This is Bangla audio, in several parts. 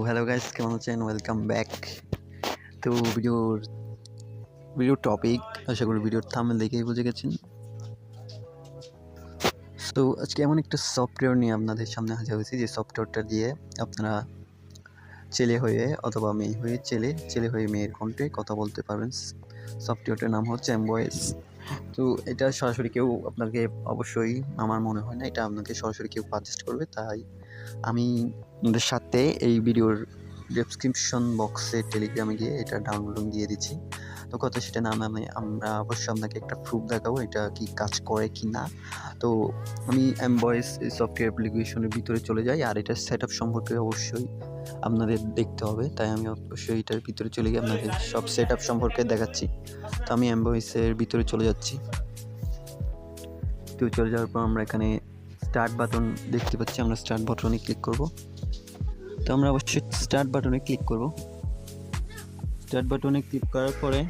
হ্যালো গাইস, কেমন আছেন? Welcome back. তো ভিডিওর টপিক আশা করি ভিডিওর থাম্বনেল দেখেই বুঝে গেছেন। আজকে এমন একটা সফটওয়্যার নিয়ে আপনাদের সামনে হাজির হয়েছি, যে সফটওয়্যারটা দিয়ে আপনারা ছেলে হয়ে অথবা মেয়ে হয়ে ছেলে হয়ে মেয়ের কণ্ঠে কথা বলতে পারবেন। সফটওয়্যারটার নাম হচ্ছে এমভয়েস। তো এটা সরাসরি কেউ আপনাকে, অবশ্যই আমার মনে হয় না এটা আপনাকে সরাসরি কেউ সাজেস্ট করবে, তাই আমি আপনাদের সাথে এই ভিডিওর ডেসক্রিপশন বক্সে টেলিগ্রামে গিয়ে এটা ডাউনলোড দিয়ে দিচ্ছি। তো কথা সেটা না, আমরা অবশ্যই আপনাকে একটা প্রুফ দেখাবো এটা কি কাজ করে কি না। তো আমি এমভয়েস সফটওয়্যার অ্যাপ্লিকেশনের ভিতরে চলে যাই, আর এটার সেট আপ সম্পর্কে অবশ্যই আপনাদের দেখতে হবে, তাই আমি অবশ্যই এটার ভিতরে চলে গিয়ে আপনাদের সব সেট আপ সম্পর্কে দেখাচ্ছি। তো আমি এমভয়েসের ভিতরে চলে যাচ্ছি। তো চলে যাওয়ার পর আমরা এখানে স্টার্ট বাটন দেখতে পাচ্ছি, আমরা স্টার্ট বাটনে ক্লিক করব। তো আমরা অবশ্যই স্টার্ট বাটনে ক্লিক করব। স্টার্ট বাটনে ক্লিক করার পরে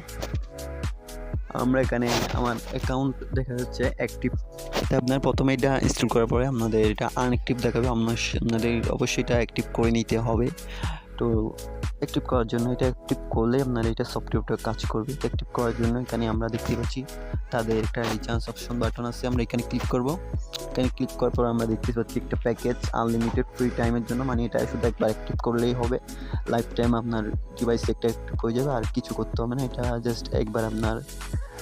আমরা এখানে আমার অ্যাকাউন্ট দেখা যাচ্ছে অ্যাক্টিভ। তো আপনার প্রথমে এটা ইনস্টল করার পরে আপনাদের এটা আনঅ্যাক্টিভ দেখাবে, আপনাদের অবশ্যই এটা অ্যাক্টিভ করে নিতে হবে। তো অ্যাক্টিভ করার জন্য, এটা অ্যাক্টিভ করলে আপনার এটা সফটওয়্যারটা কাজ করবে। অ্যাক্টিভ করার জন্য এখানে আমরা দেখতে পাচ্ছি তাদের একটা রিচার্জ অপশন বাটন আছে, আমরা এখানে ক্লিক করব। এখানে ক্লিক করার পর আমরা দেখতে পাচ্ছি একটা প্যাকেজ আনলিমিটেড ফ্রি টাইমের জন্য, মানে এটা শুধু একবার অ্যাক্টিভ করলেই হবে। লাইফ টাইম আপনার ডিভাইসে একটা অ্যাক্টিভ হয়ে যাবে, আর কিছু করতে হবে না। এটা জাস্ট একবার আপনার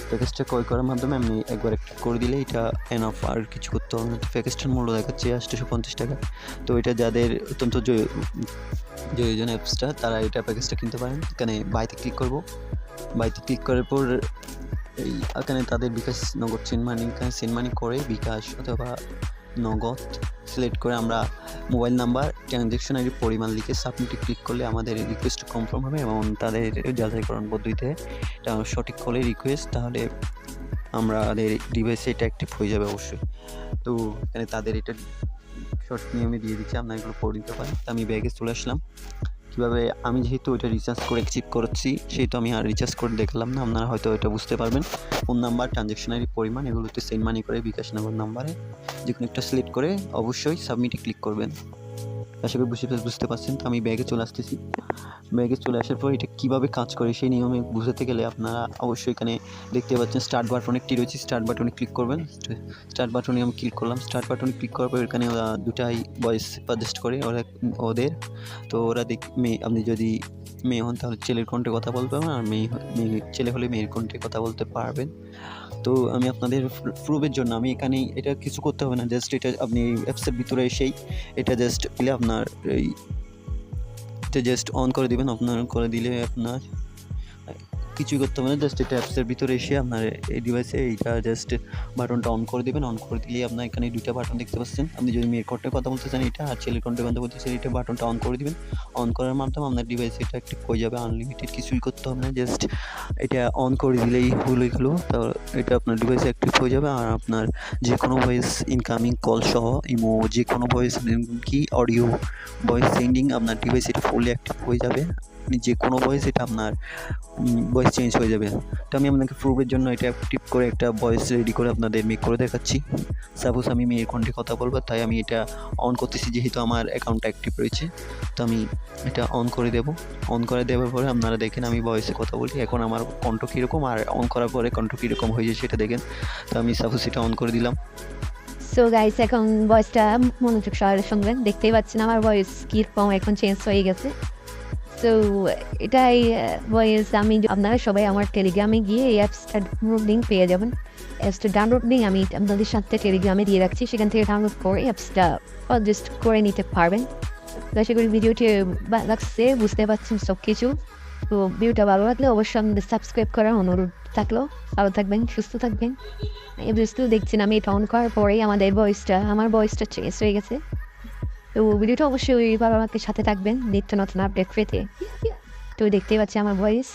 প্যাকেজটা ক্রয় করার মাধ্যমে আপনি একবার অ্যাক্টিভ করে দিলে এটা এনাফ, আর কিছু করতে হবে না। প্যাকেজটার মূল্য দেখাচ্ছে 850 টাকা। তো এটা যাদের অত্যন্ত প্রয়োজন অ্যাপসটা, তারা এটা প্যাকেজটা কিনতে পারেন। এখানে বাইতে ক্লিক করব। বাইতে ক্লিক করার পর এখানে তাদের বিকাশ, নগদ, সেন্ড মানি করে বিকাশ অথবা নগদ সিলেক্ট করে আমরা মোবাইল নাম্বার, ট্রানজ্যাকশন আইডি, পরিমাণ লিখে সাবমিটে ক্লিক করলে আমাদের রিকোয়েস্ট কনফার্ম হবে, এবং তাদের যাচাইকরণ পদ্ধতিতে এটা সঠিক হলে রিকোয়েস্ট, তাহলে আমাদের ডিভাইসে এটা অ্যাক্টিভ হয়ে যাবে অবশ্যই। তো এখানে তাদের এটা সঠিক নিয়মে দিয়ে দিচ্ছে, আপনারা এগুলো পড়ে নিতে পারেন। তো আমি ব্যাগে চলে আসলাম। কীভাবে আমি যেহেতু এটা রিচার্জ করে অ্যাক্টিভ করেছি, সেহেতু আমি আর রিচার্জ করে দেখলাম না, আপনারা হয়তো এটা বুঝতে পারবেন। ফোন নাম্বার, ট্রানজ্যাকশন আইডি, পরিমাণ, এগুলোতে সেন্ড মানি করে বিকাশ নগদ নাম্বারে যে কোনো একটা সিলেক্ট করে অবশ্যই সাবমিটে ক্লিক করবেন। আশা করি বুঝতে পারছেন। তো আমি ব্যাগে চলে আসতেছি। ব্যাগে চলে আসার পর এটা কীভাবে কাজ করে সেই নিয়মে বুঝতে গেলে আপনারা অবশ্যই এখানে দেখতে পাচ্ছেন স্টার্ট বাটন একটি রয়েছে, স্টার্ট বাটনে ক্লিক করবেন। স্টার্ট বাটনে আমি ক্লিক করলাম। স্টার্ট বাটনে ক্লিক করার পর এখানে দুটাই ভয়েস সাজেস্ট করে ওদের। তো ওরা আপনি যদি মেয়ে হন তাহলে ছেলের কণ্ঠে কথা বলতে পারবেন, আর ছেলে হলে মেয়ের কণ্ঠে কথা বলতে পারবেন। তো আমি আপনাদের প্রুফের জন্য আমি এখানে এটা কিছু করতে হবে না, জাস্ট এটা আপনি অ্যাপসের ভিতরে এসেই এটা জাস্ট দিলে আপনার এটা জাস্ট অন করে দিবেন। আপনার করে দিলে আপনার কিছুই করতে হবে না, জাস্ট এটা অ্যাপসের ভিতরে এসে আপনার এই ডিভাইসে এইটা জাস্ট বাটনটা অন করে দেবেন। অন করে দিলেই আপনার এখানে দুইটা বাটন দেখতে পাচ্ছেন। আপনি যদি মেয়ের কণ্ঠে কথা বলতে চান এটা, আর ছেলের কণ্ঠে কথা বলতে চান এটা, বাটনটা অন করে দিবেন। অন করার মাধ্যমে আপনার ডিভাইসে এটা অ্যাক্টিভ হয়ে যাবে, আনলিমিটেড, কিছুই করতে হবে না, জাস্ট এটা অন করে দিলেই হয়ে গেলো। তো এটা আপনার ডিভাইসে অ্যাক্টিভ হয়ে যাবে, আর আপনার যে কোনো ভয়েস ইনকামিং কল সহ ইমো, যে কোনো ভয়েস কি অডিও ভয়েস সেন্ডিং আপনার ডিভাইসে এটা ফুললি অ্যাক্টিভ হয়ে যাবে। আপনি যে কোনো ভয়েস এটা আপনার ভয়েস চেঞ্জ হয়ে যাবে। তো আমি আপনাকে প্রুফের জন্য এটা অ্যাক্টিভ করে একটা ভয়েস রেডি করে আপনাদের মেক করে দেখাচ্ছি। সাপোজ আমি মেয়ের কণ্ঠে কথা বলবো, তাই আমি এটা অন করতেছি, যেহেতু আমার অ্যাকাউন্টটা অ্যাক্টিভ রয়েছে। তো আমি এটা অন করে দেবো। অন করে দেওয়ার পরে আপনারা দেখেন আমি ভয়েসে কথা বলি, এখন আমার কণ্ঠ কীরকম, আর অন করার পরে কণ্ঠ কীরকম হয়ে যায় সেটা দেখেন। তো আমি সাপোজ এটা অন করে দিলাম। সো গাইস, এখন ভয়েসটা মনোযোগ সহকারে শুনবেন। দেখতেই পাচ্ছেন আমার ভয়েস কীরকম এখন চেঞ্জ হয়ে গেছে। তো এটাই ভয়েস আপনারা সবাই আমার টেলিগ্রামে গিয়ে এই অ্যাপসটা ডাউনলোড লিঙ্ক পেয়ে যাবেন। অ্যাপসটা ডাউনলোড লিঙ্ক আমি আপনাদের সাথে টেলিগ্রামে দিয়ে রাখছি, সেখান থেকে ডাউনলোড করে অ্যাপসটা জাস্ট করে নিতে পারবেন। তো আশা করি ভিডিওটি লাগছে, বুঝতে পারছেন সব কিছু। তো ভিডিওটা ভালো লাগলে অবশ্যই আমাদের সাবস্ক্রাইব করার অনুরোধ থাকলো। ভালো থাকবেন, সুস্থ থাকবেন। বুঝতেও দেখছেন আমি এটা অন করার পরেই আমার ভয়েসটা চেঞ্জ হয়ে গেছে। তো ভিডিওটা অবশ্যই ভালো লাগলে সাথে থাকবেন, নিত্য নতুন আপডেট পেতে। তো দেখতেই পাচ্ছি আমার ভয়েস।